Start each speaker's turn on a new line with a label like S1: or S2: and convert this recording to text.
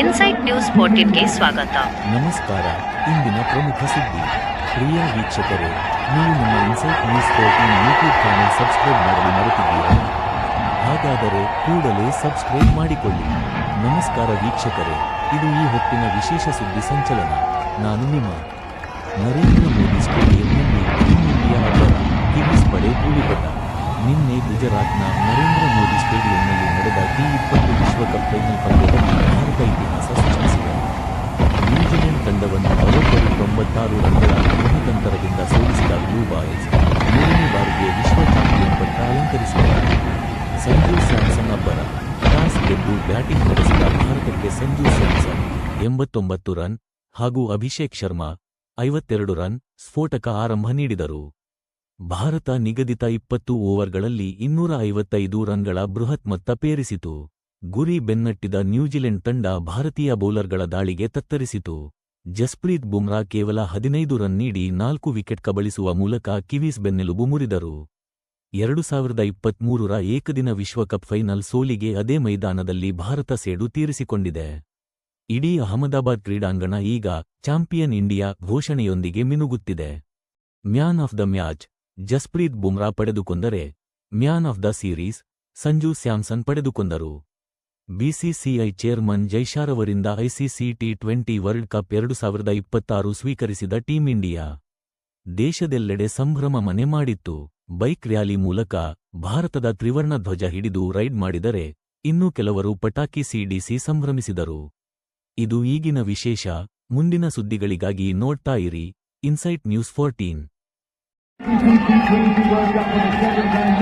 S1: Insight news 14ಗೆ ಸ್ವಾಗತ.
S2: ನಮಸ್ಕಾರ. ಇಂದಿನ ಪ್ರಮುಖ ಸುದ್ದಿ. ಪ್ರಿಯ ವೀಕ್ಷಕರೇ, ನೀವು ನಮ್ಮ insight news 14 YouTube channel subscribe ಮಾಡಲು ಮರೆತಿದ್ದೀರಾ? ಹಾಗಾದರೆ ಕೂಡಲೇ ಸಬ್ಸ್ಕ್ರೈಬ್ ಮಾಡಿಕೊಳ್ಳಿ. ನಮಸ್ಕಾರ ವೀಕ್ಷಕರೇ, ಇದು ಈ ಹೊತ್ತಿನ ವಿಶೇಷ ಸುದ್ದಿ ಸಂಚಲನ. ನಾನು ನಿಮ್ಮ ನರೇಂದ್ರ ಮೋದಿ ಸ್ಟೇಡಿಯಂನಲ್ಲಿ ಟೀಮ್ ಇಂಡಿಯಾ ಅಬ್ಬರ, ಕಿವೀಸ್ ಪಡೆ ಧೂಳಿಪಟ. ನಿನ್ನೆ ಗುಜರಾತ್ನ ನರೇಂದ್ರ ಮೋದಿ ಸ್ಟೇಡಿಯಂನಲ್ಲಿ ನಡೆದ ಟಿ20 ವಿಶ್ವಕಪ್ ಫೈನಲ್ ಪಂದ್ಯದಲ್ಲಿ ಭಾರತ ಇತಿಹಾಸ ಸೃಷ್ಟಿಸಿದೆ. ನ್ಯೂಜಿಲೆಂಡ್ ತಂಡವನ್ನು ಬರೋಬ್ಬರಿ 96 ರನ್ಗಳ ಬೃಹದಂತರದಿಂದ ಸೋಲಿಸಿದ ಬ್ಲೂ ಬಾಯ್ಸ್ ಮೂರನೇ ಬಾರಿಗೆ ವಿಶ್ವ ಚಾಂಪಿಯನ್ ಪಟ್ಟ ಅಲಂಕರಿಸಿದ್ದಾರೆ. ಸಂಜು ಸ್ಯಾಮ್ಸನ್ ಅಬ್ಬರ. ಟಾಸ್ ಗೆದ್ದು ಬ್ಯಾಟಿಂಗ್ ನಡೆಸಿದ ಭಾರತಕ್ಕೆ ಸಂಜು ಸ್ಯಾಮ್ಸನ್ 89 ರನ್ ಹಾಗೂ ಅಭಿಷೇಕ್ ಶರ್ಮಾ 52 ರನ್ ಸ್ಫೋಟಕ ಆರಂಭ ನೀಡಿದರು. ಭಾರತ ನಿಗದಿತ 20 ಓವರ್ಗಳಲ್ಲಿ 255 ರನ್ಗಳ ಬೃಹತ್ ಮೊತ್ತ ಪೇರಿಸಿತು. ಗುರಿ ಬೆನ್ನಟ್ಟಿದ ನ್ಯೂಜಿಲೆಂಡ್ ತಂಡ ಭಾರತೀಯ ಬೌಲರ್ಗಳ ದಾಳಿಗೆ ತತ್ತರಿಸಿತು. ಜಸ್ಪ್ರೀತ್ ಬುಮ್ರಾ ಕೇವಲ 15 ರನ್ ನೀಡಿ 4 ವಿಕೆಟ್ ಕಬಳಿಸುವ ಮೂಲಕ ಕಿವೀಸ್ ಬೆನ್ನೆಲುಬು ಮುರಿದರು. 2023ರ ಏಕದಿನ ವಿಶ್ವಕಪ್ ಫೈನಲ್ ಸೋಲಿಗೆ ಅದೇ ಮೈದಾನದಲ್ಲಿ ಭಾರತ ಸೇಡು ತೀರಿಸಿಕೊಂಡಿದೆ. ಇಡೀ ಅಹಮದಾಬಾದ್ ಕ್ರೀಡಾಂಗಣ ಈಗ ಚಾಂಪಿಯನ್ ಇಂಡಿಯಾ ಘೋಷಣೆಯೊಂದಿಗೆ ಮಿನುಗುತ್ತಿದೆ. Man of the match Jasprit Bumrah ಪಡೆದುಕೊಂಡರೆ, man of the series Sanju Samson ಪಡೆದುಕೊಂಡರು. ಬಿಸಿಸಿಐ ಚೇರ್ಮನ್ ಜೈಶಾರವರಿಂದ ಐಸಿಸಿ ಟಿ20 ವರ್ಲ್ಡ್ ಕಪ್ 2026 ಸ್ವೀಕರಿಸಿದ ಟೀಂ ಇಂಡಿಯಾ ದೇಶದೆಲ್ಲೆಡೆ ಸಂಭ್ರಮ ಮನೆ ಮಾಡಿತ್ತು. ಬೈಕ್ ರ್ಯಾಲಿ ಮೂಲಕ ಭಾರತದ ತ್ರಿವರ್ಣ ಧ್ವಜ ಹಿಡಿದು ರೈಡ್ ಮಾಡಿದರೆ, ಇನ್ನೂ ಕೆಲವರು ಪಟಾಕಿ ಸಿಡಿಸಿ ಸಂಭ್ರಮಿಸಿದರು. ಇದು ಈಗಿನ ವಿಶೇಷ. ಮುಂದಿನ ಸುದ್ದಿಗಳಿಗಾಗಿ ನೋಡ್ತಾ ಇರಿ insight news 14.
S3: T20 World Cup for the second time.